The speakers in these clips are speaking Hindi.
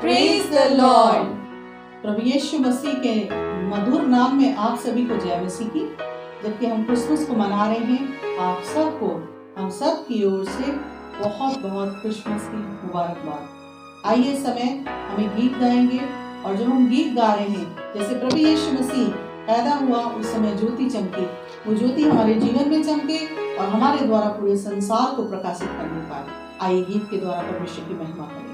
Praise the Lord. प्रभु यीशु मसीह के मधुर नाम में आप सभी को जय मसीह की। जबकि हम क्रिसमस को मना रहे हैं, आप सबको हम सब की ओर से बहुत बहुत क्रिसमस की मुबारकबाद। आइए समय हमें गीत गाएंगे, और जब हम गीत गा रहे हैं, जैसे प्रभु यीशु मसीह पैदा हुआ उस समय ज्योति चमकी, वो ज्योति हमारे जीवन में चमके और हमारे द्वारा पूरे संसार को प्रकाशित करने पाए। आइए गीत के द्वारा परमेश्वर की महिमा करें।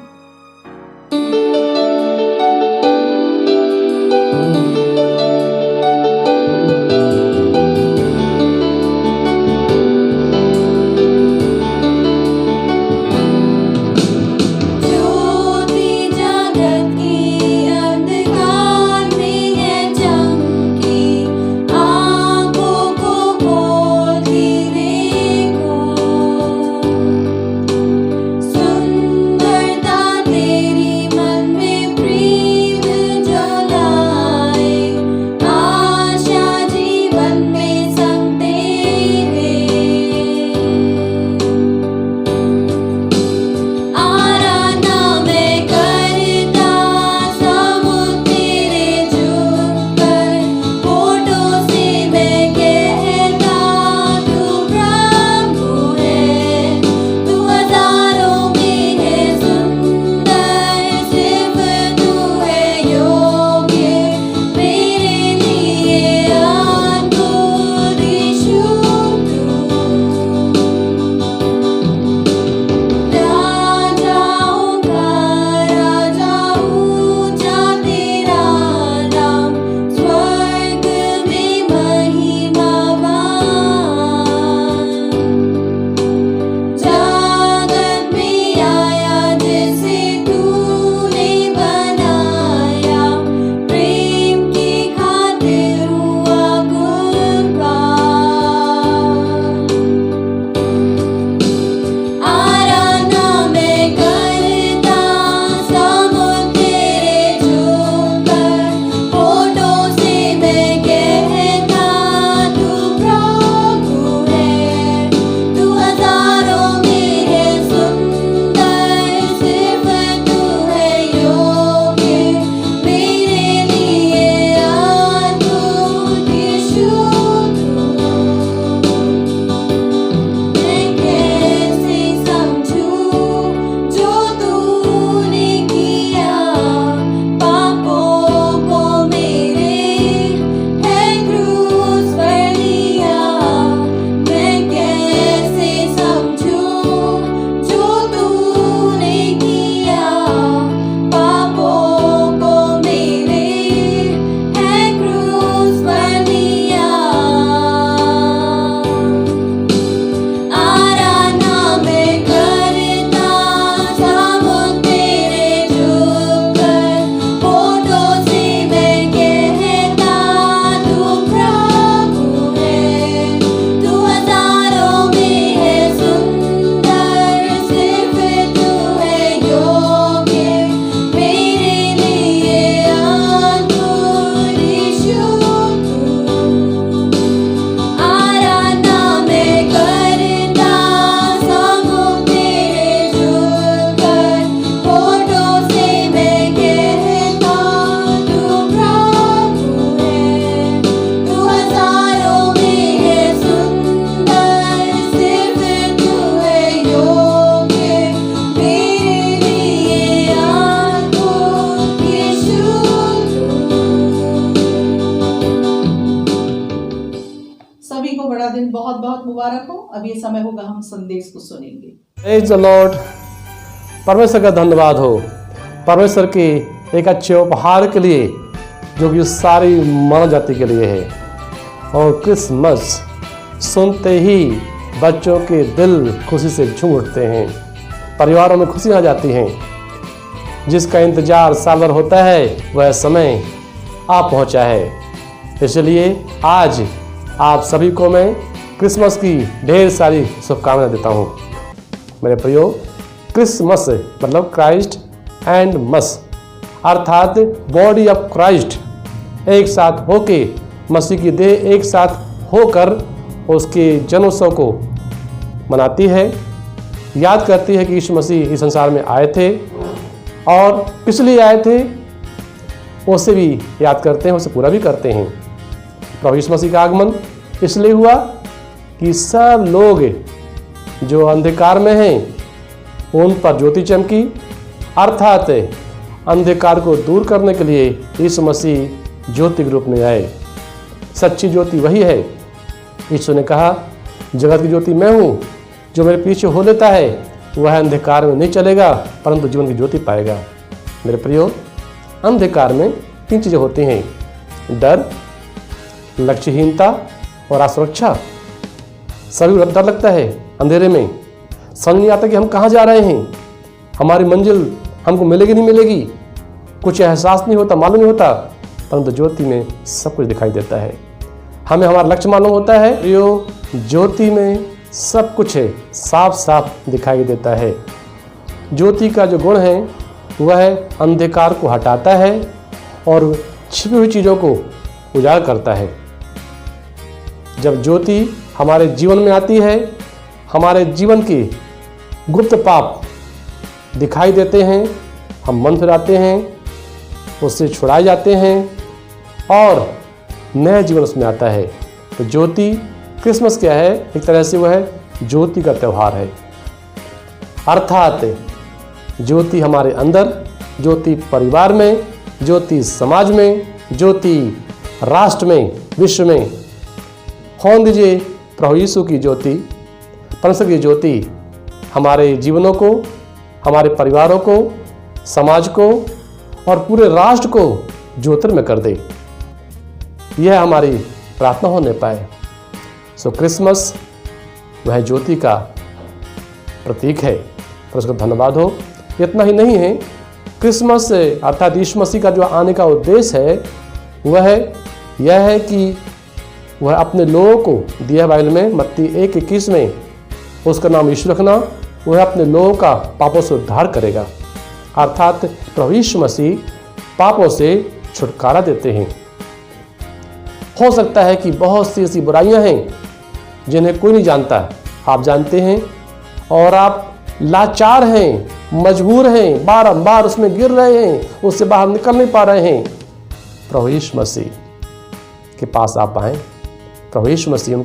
बहुत बहुत मुबारक हो। अब ये समय होगा हम संदेश को सुनेंगे। Praise the Lord. परमेश्वर का धन्यवाद हो, परमेश्वर के एक अच्छे उपहार के लिए जो कि सारी मानव जाति के लिए है। और क्रिसमस सुनते ही बच्चों के दिल खुशी से झूम उठते हैं, परिवारों में खुशी आ जाती हैं। जिसका इंतजार साल भर होता है वह समय आ पहुंचा है। इसलिए आज आप सभी को मैं क्रिसमस की ढेर सारी शुभकामनाएं देता हूं। मेरे प्रियो, क्रिसमस मतलब क्राइस्ट एंड मस अर्थात बॉडी ऑफ क्राइस्ट एक साथ होके, मसीह की देह एक साथ होकर उसके जन्मोत्सव को मनाती है, याद करती है कि यीशु मसीह इस संसार में आए थे और पिछले आए थे उसे भी याद करते हैं, उसे पूरा भी करते हैं। प्रभु यीशु मसीह का आगमन इसलिए हुआ कि सब लोग जो अंधकार में हैं उन पर ज्योति चमकी, अर्थात अंधकार को दूर करने के लिए यीशु मसीह ज्योति के रूप में आए। सच्ची ज्योति वही है। यीशु ने कहा, जगत की ज्योति मैं हूँ, जो मेरे पीछे हो लेता है वह अंधकार में नहीं चलेगा परंतु जीवन की ज्योति पाएगा। मेरे प्रियो, अंधकार में 3 चीज़ें होती हैं: डर, लक्ष्यहीनता और असुरक्षा। सभी डर लगता है अंधेरे में, समझ नहीं आता कि हम कहाँ जा रहे हैं, हमारी मंजिल हमको मिलेगी नहीं मिलेगी, कुछ एहसास नहीं होता, मालूम नहीं होता, परंतु ज्योति में सब कुछ दिखाई देता है। हमें हमारा लक्ष्य मालूम होता है, यो ज्योति में सब कुछ है, साफ साफ दिखाई देता है। ज्योति का जो गुण है वह अंधकार को हटाता है और छिपी हुई चीज़ों को उजागर करता है। जब ज्योति हमारे जीवन में आती है, हमारे जीवन के गुप्त पाप दिखाई देते हैं, हम मन फिराते हैं, उससे छुड़ाए जाते हैं और नया जीवन उसमें आता है। तो ज्योति, क्रिसमस क्या है? एक तरह से वह ज्योति का त्यौहार है। अर्थात ज्योति हमारे अंदर, ज्योति परिवार में, ज्योति समाज में, ज्योति राष्ट्र में, विश्व में। होने दीजिए प्रभु यीशु की ज्योति, परमेश्वर की ज्योति हमारे जीवनों को, हमारे परिवारों को, समाज को और पूरे राष्ट्र को ज्योतिर्मय कर दे। यह हमारी प्रार्थना होने पाए। सो क्रिसमस वह ज्योति का प्रतीक है, पर उसका धन्यवाद हो। इतना ही नहीं है, क्रिसमस अर्थात यीशु मसीह का जो आने का उद्देश्य है वह यह है कि वह अपने लोगों को दिया बाइबल में मत्ती 1:21 में उसका नाम यीशु रखना, वह अपने लोगों का पापों से उद्धार करेगा। अर्थात प्रभु यीशु मसीह पापों से छुटकारा देते हैं। हो सकता है कि बहुत सी ऐसी बुराइयां हैं जिन्हें कोई नहीं जानता, आप जानते हैं और आप लाचार हैं, मजबूर हैं, बारंबार उसमें गिर रहे हैं, उससे बाहर निकल नहीं पा रहे हैं। प्रभु यीशु मसीह के पास आप आएं। प्रभु यीशु मसीह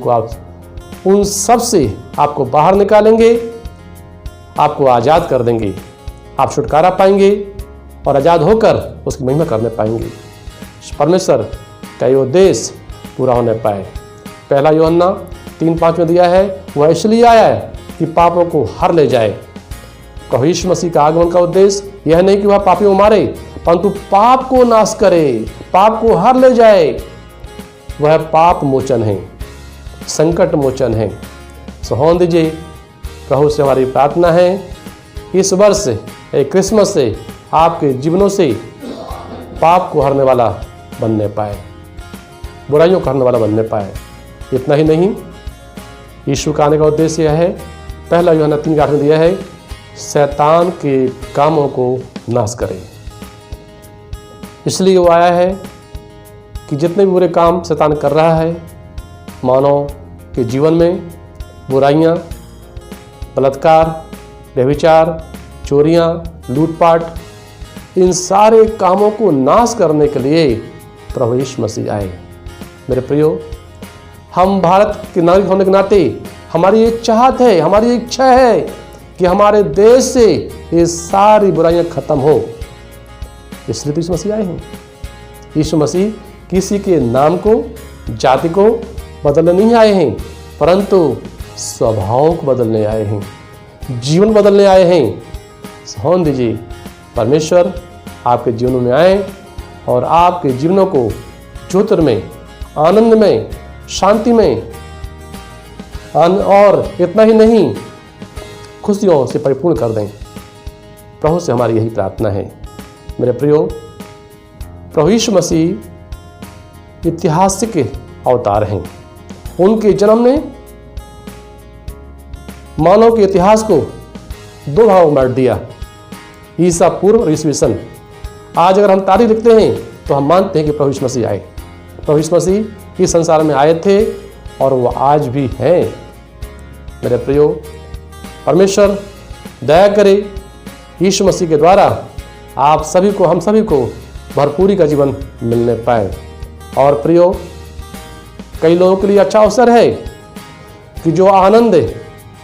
उन सब से आपको बाहर निकालेंगे, आपको आज़ाद कर देंगे। आप छुटकारा पाएंगे और आज़ाद होकर उसकी महिमा करने पाएंगे। परमेश्वर का ये उद्देश्य पूरा होने पाए। 1 यूहन्ना 3:5 में दिया है, वह इसलिए आया है कि पापों को हर ले जाए। प्रभु यीशु मसीह का आगमन का उद्देश्य यह नहीं कि वह पापियों को मारे, परंतु पाप को नाश करे, पाप को हर ले जाए। वह पाप मोचन है, संकट मोचन है। सो होने दीजिए, प्रभु से हमारी प्रार्थना है, इस वर्ष क्रिसमस से आपके जीवनों से पाप को हरने वाला बनने पाए, बुराइयों को हरने वाला बनने पाए। इतना ही नहीं, यीशु का आने का उद्देश्य यह है, 1 यूहन्ना 3:8 में दिया है, शैतान के कामों को नाश करे। इसलिए वो आया है कि जितने भी बुरे काम शैतान कर रहा है मानव के जीवन में, बुराइयां, बलात्कार, व्यभिचार, चोरियां, लूटपाट, इन सारे कामों को नाश करने के लिए प्रभु यीशु मसीह आए। मेरे प्रियो, हम भारत के नागरिक होने के नाते हमारी एक चाहत है, हमारी इच्छा है कि हमारे देश से ये सारी बुराइयां खत्म हो। इसलिए तो यीशु मसीह आए हैं। यीशु मसीह किसी के नाम को, जाति को बदलने नहीं आए हैं, परंतु स्वभाव को बदलने आए हैं, जीवन बदलने आए हैं। होने दीजिए परमेश्वर आपके जीवनों में आए और आपके जीवनों को ज्योतिर्मय, आनंद में, शांति में और इतना ही नहीं, खुशियों से परिपूर्ण कर दें। प्रभु से हमारी यही प्रार्थना है। मेरे प्रियो, प्रभु यीशु मसीह ऐतिहासिक अवतार हैं। उनके जन्म ने मानव के इतिहास को 2 भागों में बांट दिया, ईसा पूर्व और ईसा सन। आज अगर हम तारीख लिखते हैं तो हम मानते हैं कि प्रभु यीशु मसीह आए। प्रभु यीशु मसीह इस संसार में आए थे और वो आज भी हैं। मेरे प्रियो, परमेश्वर दया करे, यीशु मसीह के द्वारा आप सभी को, हम सभी को भरपूरी का जीवन मिलने पाए। और प्रियो, कई लोगों के लिए अच्छा अवसर है कि जो आनंद,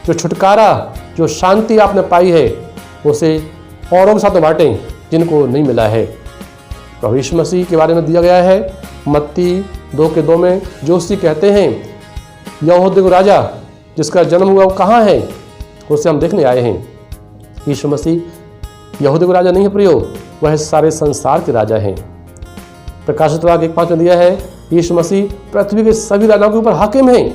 जो छुटकारा, जो शांति आपने पाई है उसे औरों के साथ बांटें जिनको नहीं मिला है। प्रभु यीशु मसीह के बारे में दिया गया है मत्ती 2:2 में, जो उसी कहते हैं यहूदी का राजा जिसका जन्म हुआ वो कहाँ है, उसे हम देखने आए हैं। यीशु मसीह यहूदी का राजा नहीं है प्रियो, वह सारे संसार के राजा हैं। प्रकाशित वाक्य 1:5 में दिया है यीशु मसीह पृथ्वी के सभी राजाओं के ऊपर हाकिम हैं।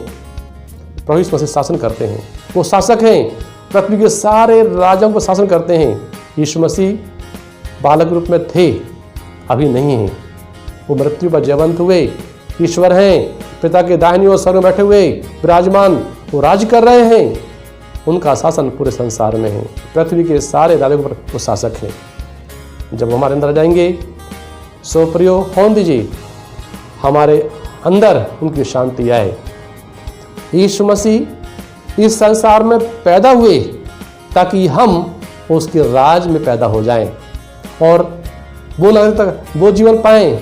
प्रभु यीशु मसीह शासन करते हैं, वो शासक हैं, पृथ्वी के सारे राजाओं को शासन करते हैं। यीशु मसीह बालक रूप में थे, अभी नहीं हैं। वो मृत्यु पर जयवंत हुए, ईश्वर हैं, पिता के दाहिनी ओर स्वर्ग में बैठे हुए विराजमान, वो राज कर रहे हैं। उनका शासन पूरे संसार में है, पृथ्वी के सारे राजाओं पर वो शासक हैं। जब हमारे अंदर आ जाएंगे सो प्रियो होने दीजिए हमारे अंदर उनकी शांति आए। यीशु मसीह इस संसार में पैदा हुए ताकि हम उसके राज में पैदा हो जाएं और वो जीवन पाएं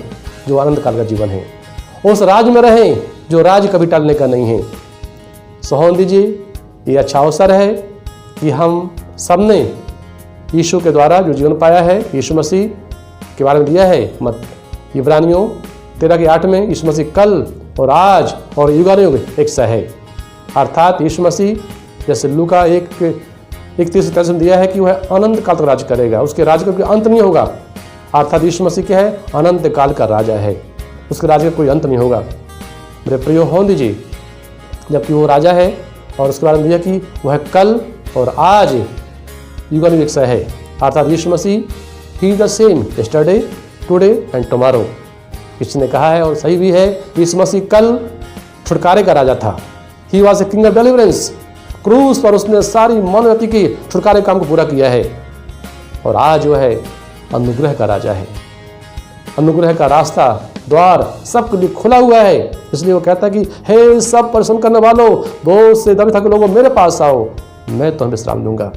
जो आनंद काल का जीवन है, उस राज में रहें जो राज कभी टालने का नहीं है। सो होने दीजिए, ये अच्छा अवसर है कि हम सबने यीशु के द्वारा जो जीवन पाया है, यीशु मसीह के बारे में दिया है मत इब्रानियों 13:8 में, यीशु मसीह कल और आज और युगानुयुग एक सा है। अर्थात यीशु मसीह जैसे लूका 1:31 में दिया है कि वह अनंत काल तक राज करेगा, उसके राज का कोई अंत नहीं होगा। अर्थात यीशु मसीह क्या है, अनंत काल का राजा है, उसके राज का कोई अंत नहीं होगा। मेरे प्रियो होने दीजिए, जबकि वो राजा है और उसके बारे में दिया कि वह कल और आज युगानुयुग एक सा है। अर्थात यीशु मसीह ही is the same yesterday, today and tomorrow. किसी ने कहा है और सही भी है, यीशु मसीह कल छुटकारे का राजा था। He was a king of deliverance. क्रूस पर उसने सारी मानव जाति के छुटकारे काम को पूरा किया है। और आज वो है अनुग्रह का राजा है। अनुग्रह का रास्ता, द्वार सबके लिए खुला हुआ है। इसलिए वो कहता है कि हे सब परिश्रम करने वालों, बोझ से दबे थके लोगों, मेरे पास आओ, मैं तुम्हें विश्राम दूंगा।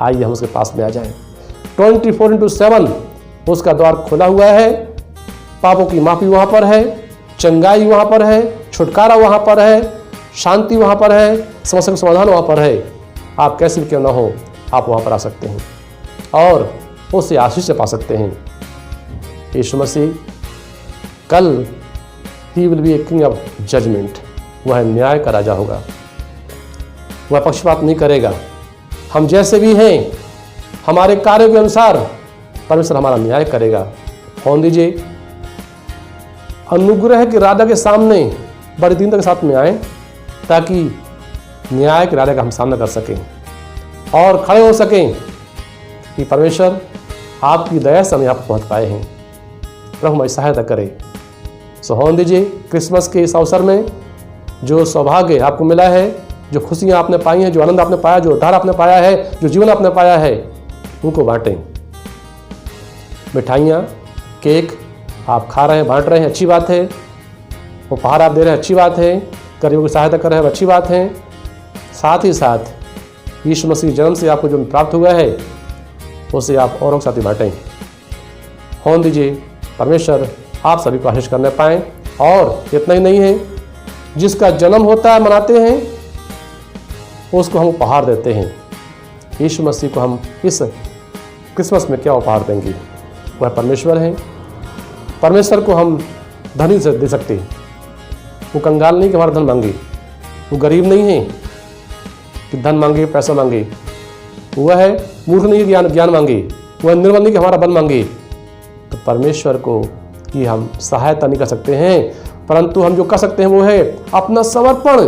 आइए हम उसके पास में आ जाएं। 24/7 उसका द्वार खुला हुआ है। पापों की माफी वहाँ पर है, चंगाई वहाँ पर है, छुटकारा वहाँ पर है, शांति वहाँ पर है, समस्या का समाधान वहाँ पर है। आप कैसे भी क्यों ना हो, आप वहाँ पर आ सकते हैं और उससे आशीष से पा सकते हैं। यीशु मसीह कल he will be a king of judgement. वह न्याय का राजा होगा, वह पक्षपात नहीं करेगा। हम जैसे भी हैं, हमारे कार्यों के अनुसार परमेश्वर हमारा न्याय करेगा। होने दीजिए अनुग्रह के राजा के सामने बड़े दिन तक साथ में आए ताकि न्याय के राजा का हम सामना कर सकें और खड़े हो सकें कि परमेश्वर आपकी दया से हम यहाँ पर पहुँच पाए हैं, प्रभु हमारी सहायता करे। सो होने दीजिए क्रिसमस के इस अवसर में जो सौभाग्य आपको मिला है, जो खुशियाँ आपने पाई हैं, जो आनंद आपने पाया, जो उद्धार आपने पाया है, जो जीवन आपने पाया है, उनको बांटें। मिठाइयाँ, केक आप खा रहे हैं, बांट रहे हैं, अच्छी बात है। उपहार आप दे रहे हैं, अच्छी बात है। गरीबों की सहायता कर रहे हैं, अच्छी बात है। साथ ही साथ यीशु मसीह के जन्म से आपको जो प्राप्त हुआ है उसे आप औरों के साथ ही बांटें। होने दीजिए परमेश्वर आप सभी को आशीष करने पाएँ। और इतना ही नहीं है, जिसका जन्म होता है मनाते हैं, उसको हम उपहार देते हैं। यीशु मसीह को हम इस क्रिसमस में क्या उपहार देंगे? वह परमेश्वर है। परमेश्वर को हम धनी से दे सकते हैं। वो कंगाल नहीं कि हमारा धन मांगे, वो गरीब नहीं है कि धन मांगे, पैसा मांगे। वह है मूर्ख नहीं कि ज्ञान मांगे, वह निर्बल नहीं कि हमारा बल मांगे। तो परमेश्वर को कि हम सहायता नहीं कर सकते हैं, परंतु हम जो कर सकते हैं वो है अपना समर्पण।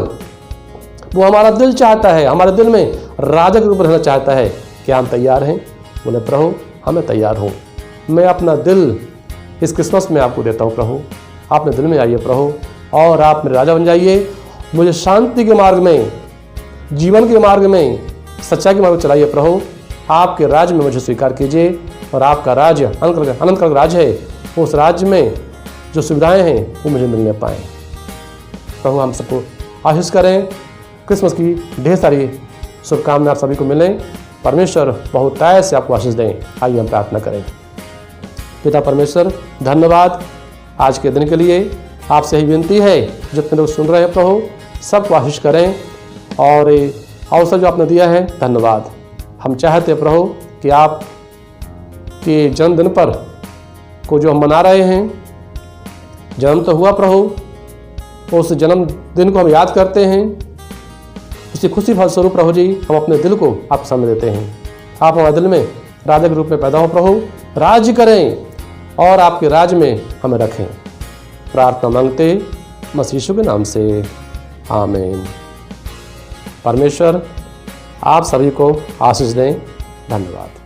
वो हमारा दिल चाहता है, हमारे दिल में राजा के रूप में रहना चाहता है। क्या हम तैयार हैं? बोले प्रभु हमें तैयार हो, मैं अपना दिल इस क्रिसमस में आपको देता हूँ। प्रभु आप अपने दिल में आइए प्रभु, और आप मेरे राजा बन जाइए। मुझे शांति के मार्ग में, जीवन के मार्ग में, सच्चाई के मार्ग में चलाइए प्रभु। आपके राज्य में मुझे स्वीकार कीजिए और आपका राज्य अनंत काल राज है। उस राज्य में जो सुविधाएं हैं वो मुझे मिलने पाएँ। प्रभु हम सबको आशीष करें। क्रिसमस की ढेर सारी शुभकामनाएं आप सभी को मिलें। परमेश्वर बहुतायत से आपको आशीष दें। आइए हम प्रार्थना करें। पिता परमेश्वर, धन्यवाद आज के दिन के लिए। आपसे ही विनती है, जितने लोग सुन रहे हैं प्रभु, सबको आशीष करें। और अवसर जो आपने दिया है, धन्यवाद। हम चाहते हैं प्रभु कि आप के जन्मदिन पर को जो हम मना रहे हैं, जन्म तो हुआ प्रभु, उस जन्मदिन को हम याद करते हैं, उसी खुशी फलस्वरूप प्रभु जी हम अपने दिल को आप सामने देते हैं। आप हमारे दिल में राजा के रूप में पैदा हो प्रभु, राज्य करें और आपके राज में हमें रखें। प्रार्थना मांगते मसीह यीशु के नाम से, आमीन। परमेश्वर आप सभी को आशीष दें। धन्यवाद।